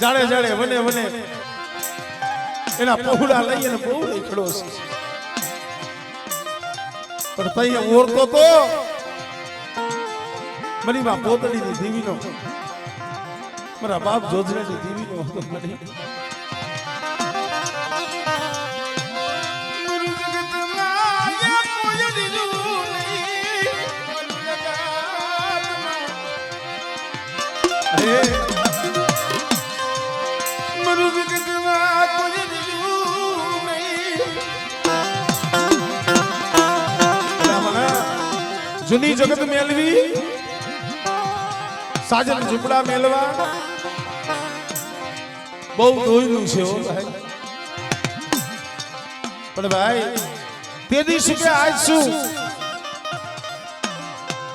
જાણે જાણે વને વને એના પહોળા લઈ અને બહુ નીકળો છે પણ તઈ ઓરતો તો મરી માં પોતડીની દીવીનો મારા બાપ જોધરાની દીવીનો હતો મરી જૂની જગત મેલવી સાજન ઝૂંપડા મેલવા બહુ દોયલું છે હો ભાઈ પણ ભાઈ તે દિવસે કે આજ શું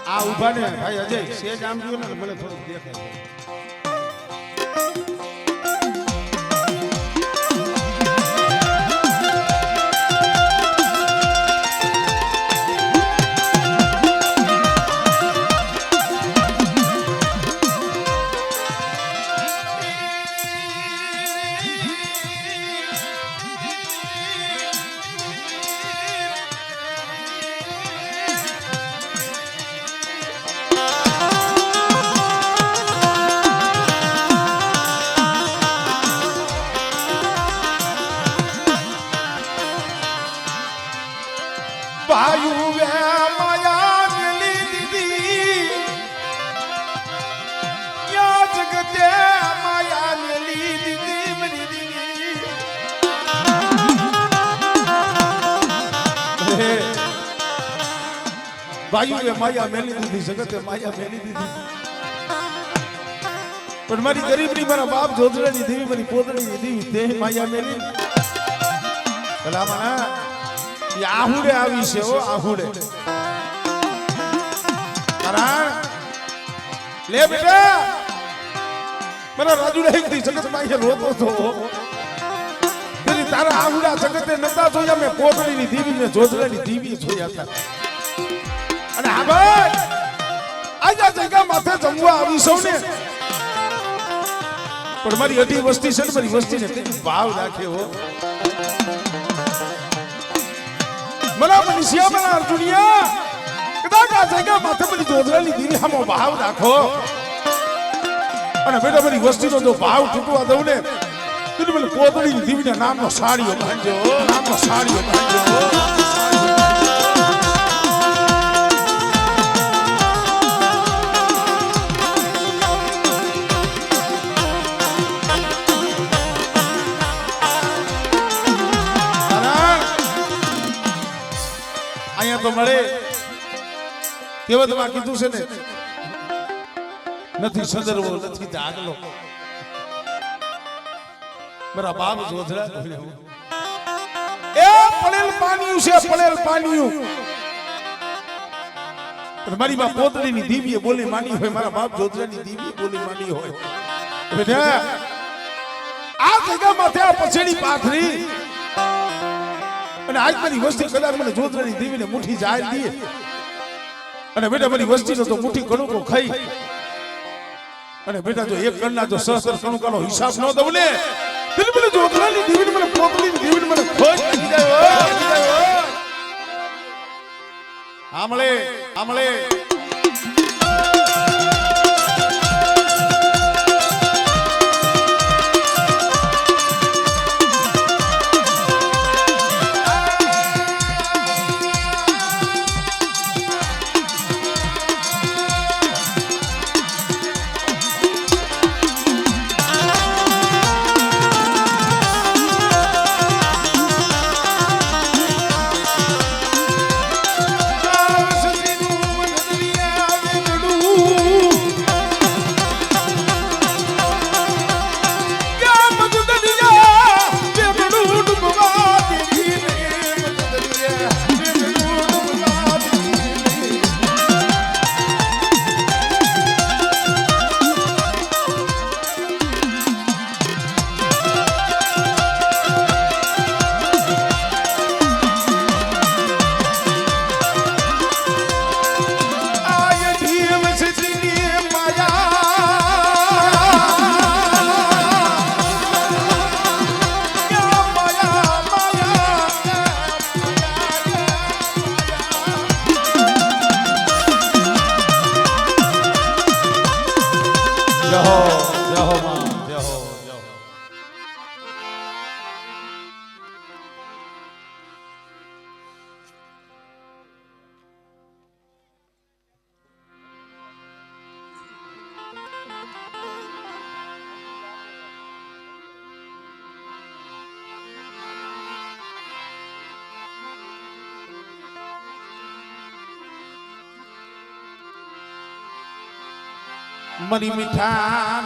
આ ઉભા ને ભાઈ અજય સેજ આમ જોયો ને મને થોડું દેખાય ભાઈઓએ માયા મેલી દીધી જગતે માયા મેલી દીધી પણ મારી ગરીબની મારા બાપ જોધરાની દેવી મારી પોતડીની દેવી તે માયા મેલી ભલામણા એ આહુડે આવી છે ઓ આહુડે કારણ લે બેટા મારા રાજુડા એકથી જગત માયા રોતો તો તેની તારા આહુડા જગતે નતા જોયા મેં પોતડીની દેવી ને જોધરાની દેવી જોયા હતા અને હા ભાઈ આજા જગ્યા માથે જમવા આવી સૌ ને પણ મારી અઢી વસ્તી છે ને મારી વસ્તીને તેની ભાવ રાખે હો મને મનસિયા મને અર્જુનિયા કદાચ આ જગ્યા માથે મારી જોધરાની દીવી હામો ભાવ રાખો અને બેટા મારી વસ્તીનો જો ભાવ તૂટવા દઉં ને તો મને પોતડીની દીવીના નામનો સાડીઓ બાંધજો નામનો સાડીઓ બાંધજો તો મળે કેવતમાં કીધું છે ને નથી સદરવો નથી દાગલો મારા બાપ જોધરા એ પડેલ પાણીયું છે પડેલ પાણીયું પણ મારી બા પોતડીની દીવીએ બોલી માની હોય મારા બાપ જોધરાની દીવીએ બોલી માની હોય બેટા આ જગ્યા માથે આ પછેડી પાથરી અને આજ મારી વસ્તી કદાચ મને જોધરાની દેવીને મુઠ્ઠી જાય દે અને બેટા મારી વસ્તીનો તો મુઠ્ઠી કણુકો ખાઈ અને બેટા જો એક કણના જો સહસ્ર કણુકાનો હિસાબ ન દઉં ને તો મને જોધરાની દેવીને મને પોતડીની દેવીને મને ખોજ લાગી જાય આમળે આમળે જહો જહો માં જહો જહો मरी मीठा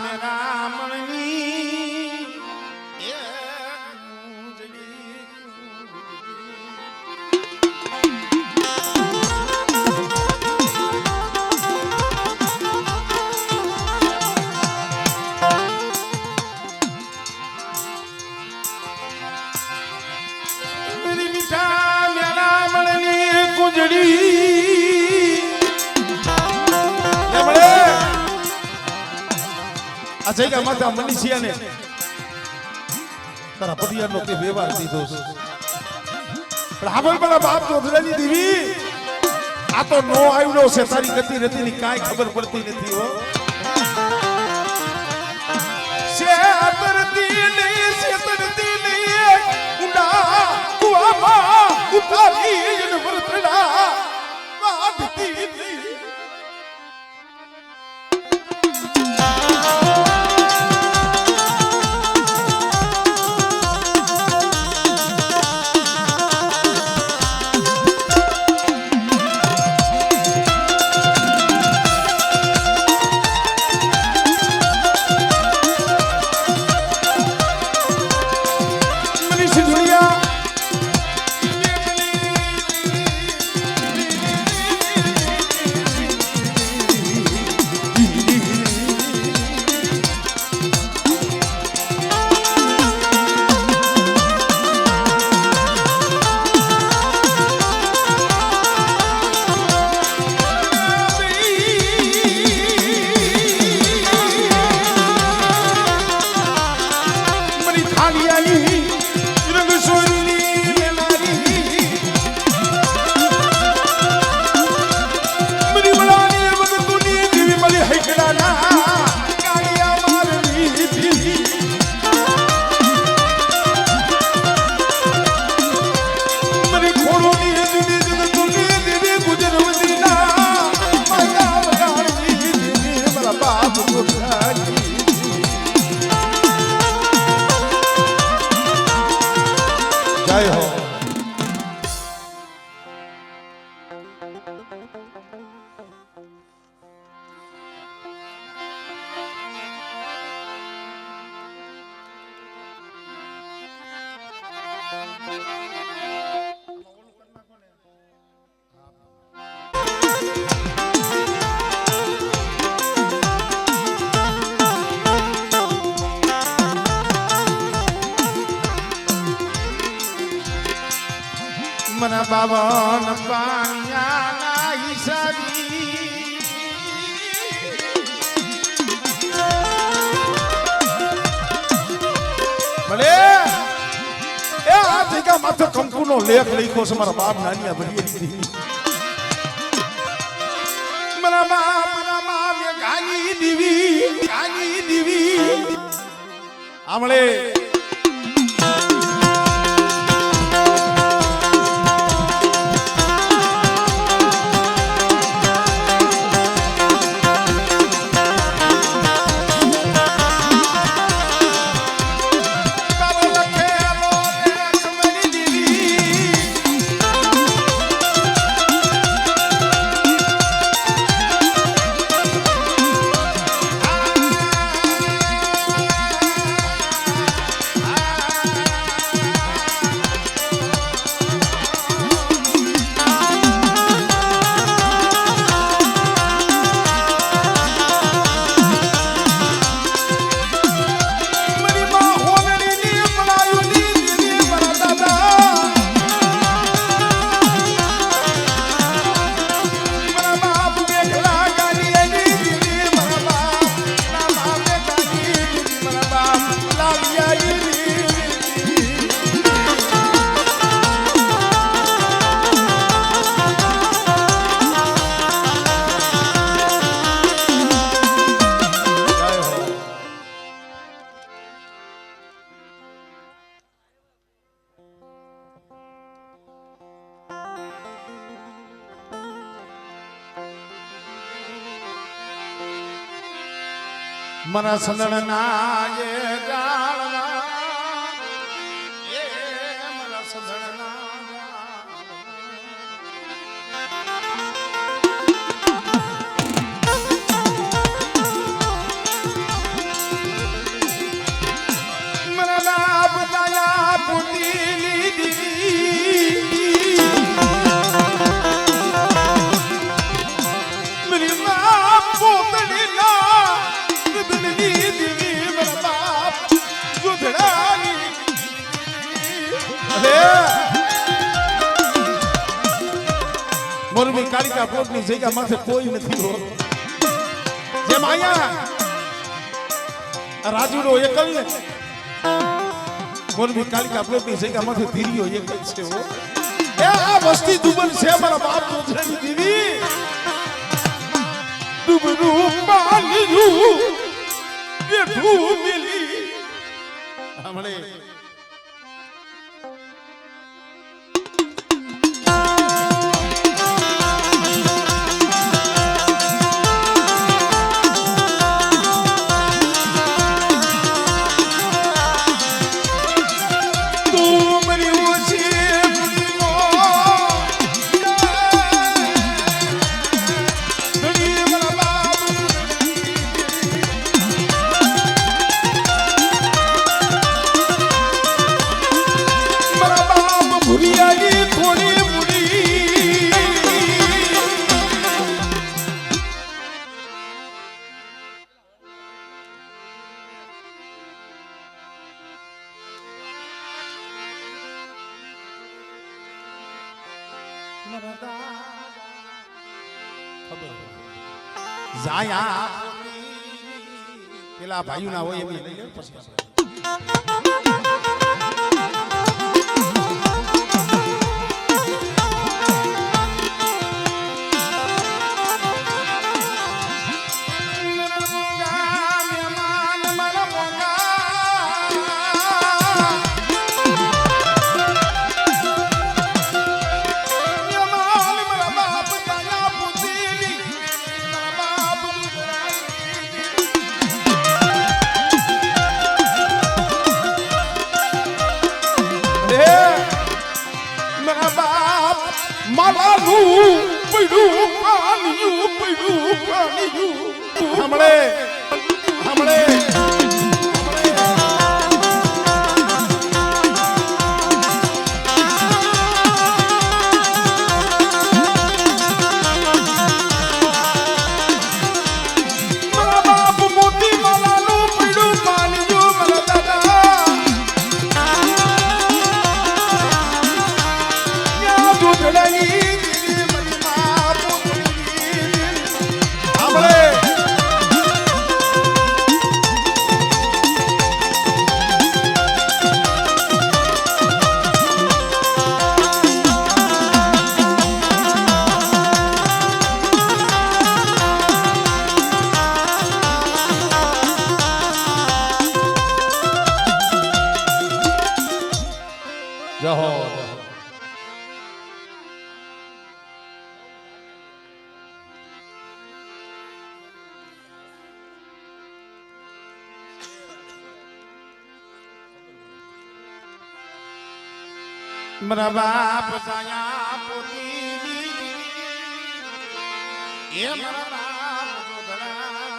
मेरा मणनी मेरी मीठा मेरा मणनी कुंजड़ी जैगा माता मनीषिया ने तारा पतिया नो के व्यवहार दीधो पण हाबल बड़ा बाप जोधरानी देवी आ तो नो आव्यो से तारी गति रती ની કાઈ ખબર પડતી નથી હો શેતરતી ને ઉડા કુવામાં ઉતારી ન વરતડા વાદતી जय हो मना बाबा न पानिया ना हिसाबी भले ए आ जगह माथे कंकुनो लेख लिखो से मारा बाप नानिया भरी थी मना मां में गानी दीवी आमले મારા સંદળના એ જાળના એ મારા સંદળના મારા લાભ દયા પુતીલી દીદી મેરી માં પોતડી મોરબી કાલિકા પ્લોટ ની જગ્યા માથે કોઈ નથી હો જેમ આયા રાજુડો એકલ ને મોરબી કાલિકા પ્લોટ ની જગ્યા માથે ધીરીઓ એક જ છે હો એ આ વસ્તી દુબન છે મારા બાપ દોધરાની દીવી દુબરું પાલ્યું ये धूप मिली हमने જાયા પેલા ભાઈઓ ના હોય એવી લઈ લે પછી हमले हमले મારા બાપ સાયા પોતી એ મારા બાપ જોધરા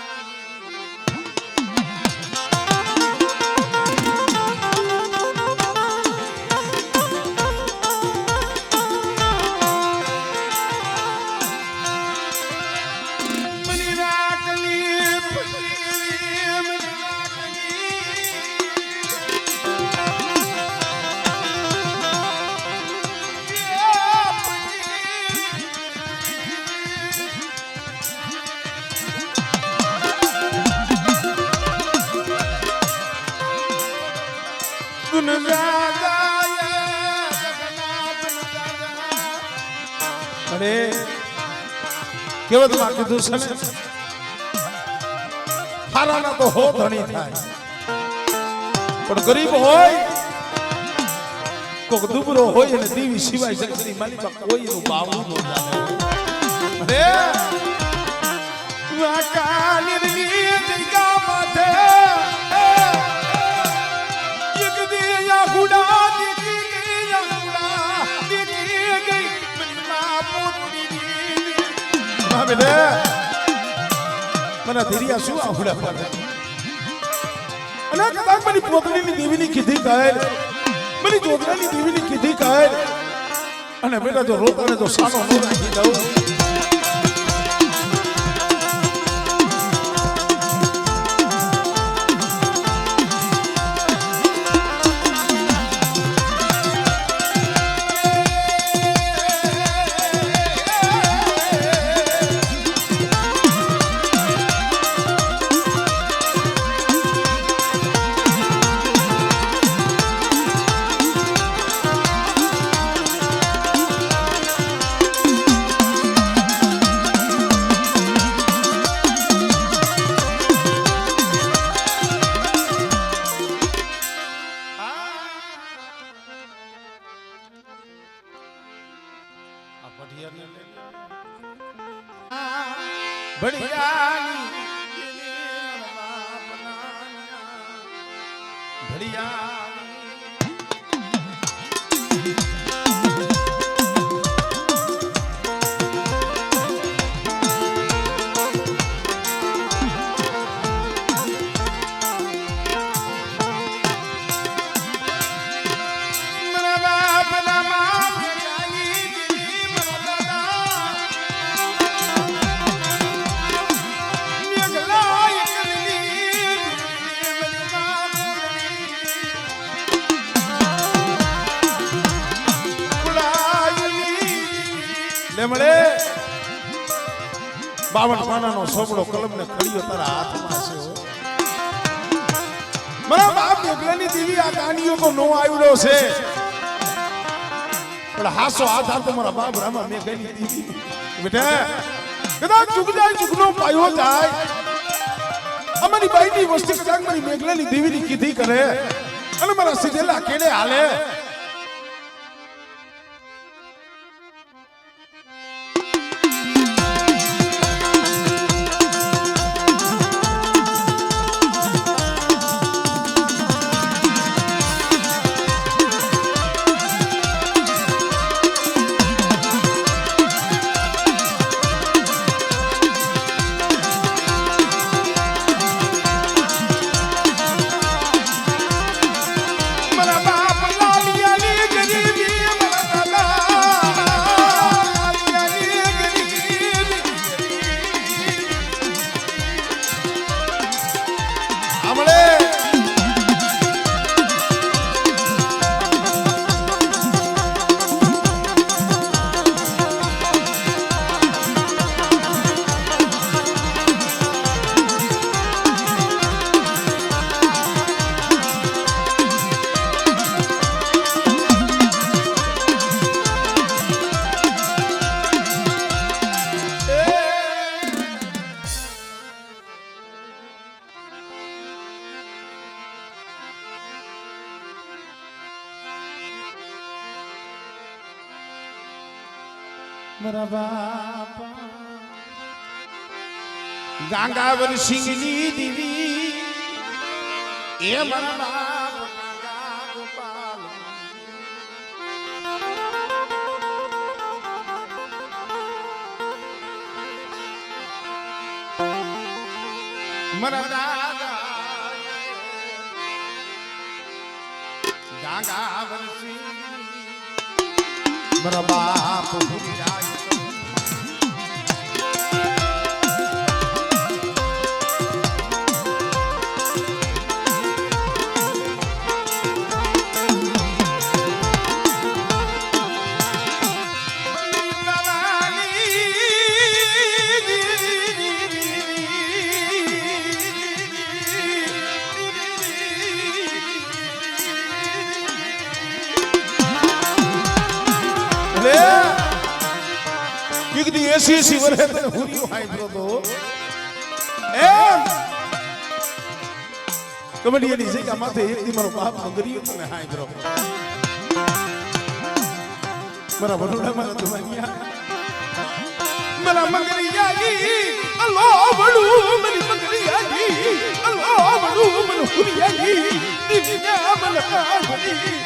અરે કેવત માં કીધું છે ને હારાના તો હો ધણી થાય પણ ગરીબ હોય કોક દુબરો હોય અને દેવી સિવાય જગતની માલિકા કોઈ નું બાવળું ન જાણે અરે વાકાની જગ્યા માથે મને ધીરિયા શું આહુડા પડે અને કદાચ મારી પોતડીની દેવીની કીધી કહે મારી જોગરાની દેવીની કીધી કહે અને બેટા જો રોતાને તો સાનો ન રાખી દઉં મળે 52 પાનાનો સોપડો કલમને કડિયો તારા હાથમાં છે મારા બાપ મેઘલાની દેવી આ કાનિયો તો નો આવ્યો છે પણ હાસો આધાર તો મારા બાપ રામા મેઘલાની દેવી બેટા કદાચ ચૂકનો પાયો જાય અમારી બાઈની વસ્તી કદાચ મારી મેઘલાની દેવીની કીધી કરે અને મારા સીધેલા કેડે હાલે મારા બાપા ગાંગાવર સિંહની દેવી એ મારા બાપ ગાંગા ગોપાલ મારા દાદા ગાંગાવર સિંહ મારા બાપ એસી વર્ષે તને હુરિયો હાઈબ્રો તો એમ કબડ્ડીની જગ્યા માથે એક દી મારો બાપ મંગરીયો તને હાઈબ્રો મારા વડોડા મારા જમાનિયા મારા મંગરીયાની અલ્લો વડુ મારી મંગરીયાની અલ્લો વડુ મને હુરિયાની દીના મને કાઢી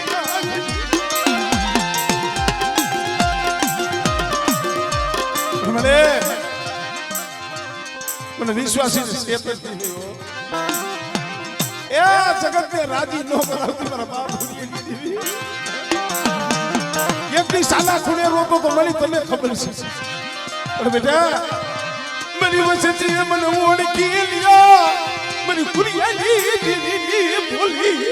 મને મને વિશ્વાસી સ્ટેપ જ નહીં હો. એ જગતને રાજી નો કરાવતી મારા બાપ એકથી સાલા ખૂણે રોકો તો મળી તમને ખબર છે પણ બેટા મારી વસતી મને ઓળખી લ્યો મારી કુરિયાની દીદી બોલી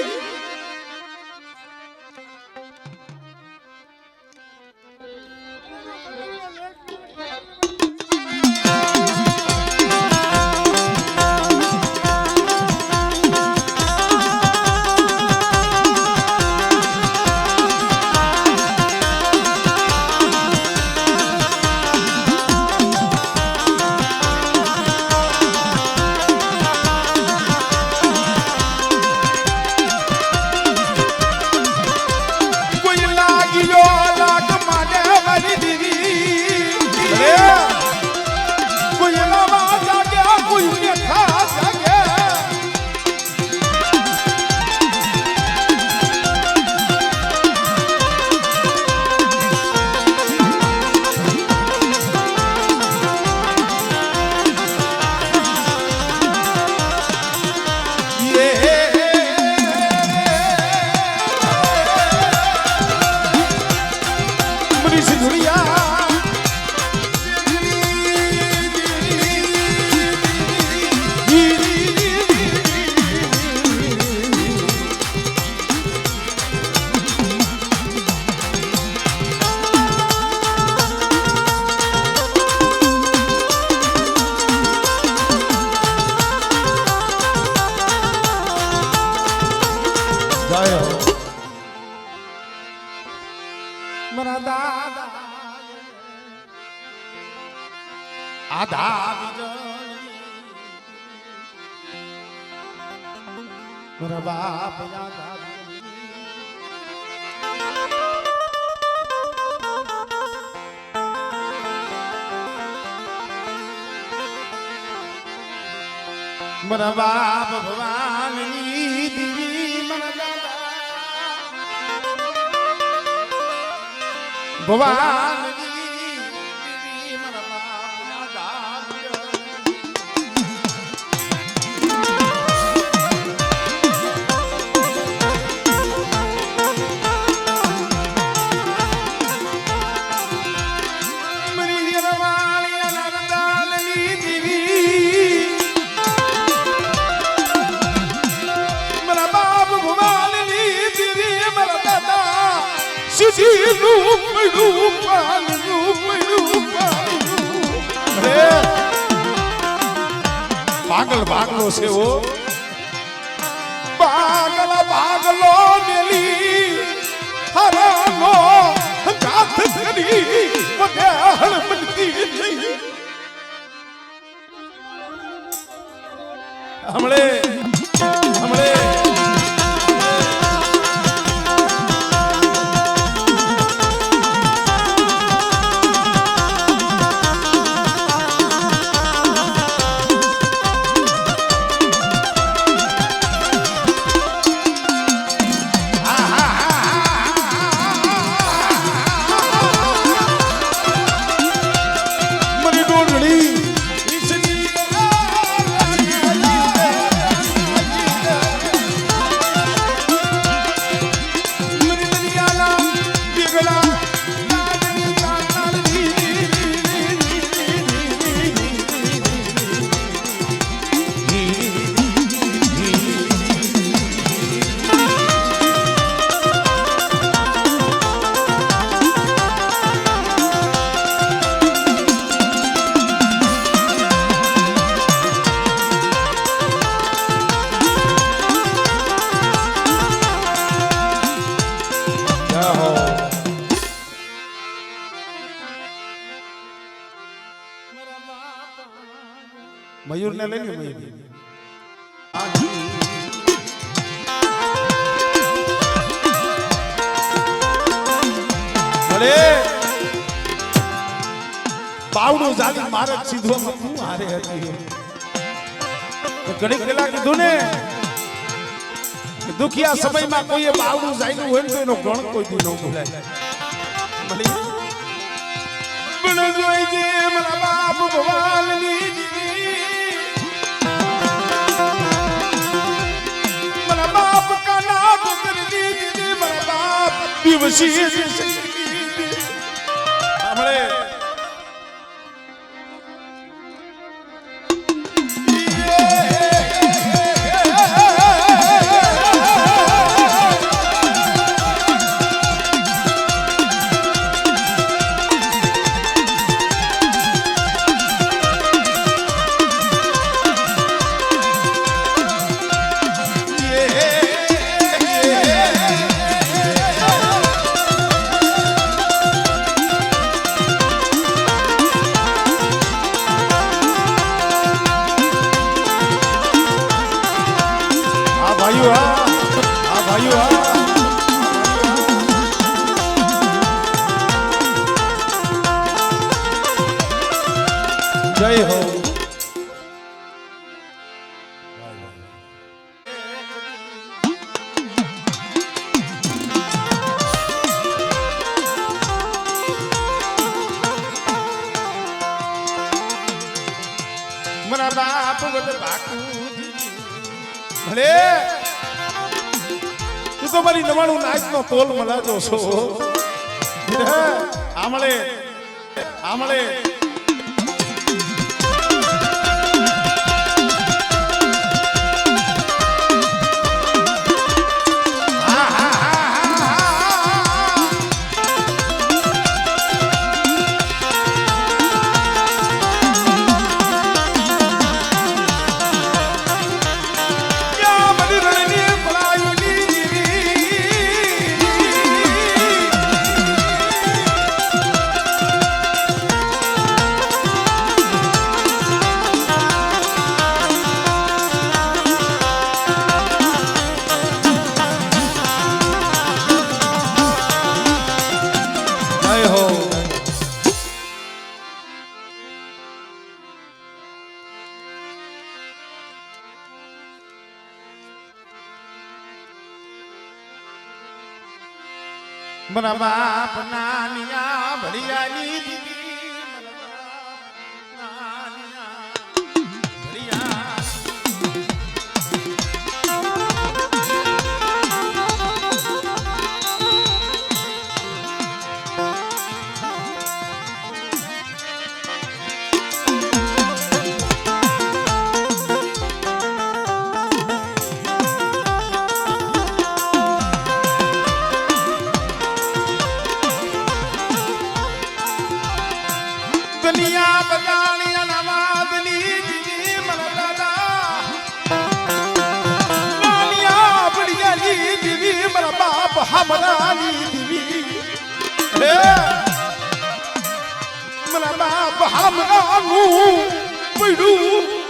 મારા બાપ મારા બાપ ભવાનની દેવી મારા ભવાનની દેવી મારા બાપ પાગલ ભાગલો છે ઓ પાગલ ભાગલો મેલી હરાનો ગાથ કરી મને હળમતી નહીં હમણે મયુર ને લઈ લો મયુર અરે બાવડું જાલી મારે સીધવામાં તું હારે હતી ઘડી પેલા કીધું ને દુખિયા સમયમાં કોઈએ બાવડું જાયલું હોય તો એનો ગણ કોઈ દી ન ભૂલાય ભલે બણ જોઈ જે મારા બાપ ભવાનની વસી આપણે જય હો મરા બાપ વડ બાકુ ભલે તું તો મારી 99 નાચનો તોલ મલાજો છો આમળે આમળે મરા બાપ નાનિયા ભડિયાની દીદી મરા બાપ નાનિયા દુનિયા બગાણી અનાવાદની દીદી મરા દાદા નાનિયા ભડિયાની દીદી મરા બાપ હમરાની દીદી હે મરા બાપ હમરાનું પડ્યું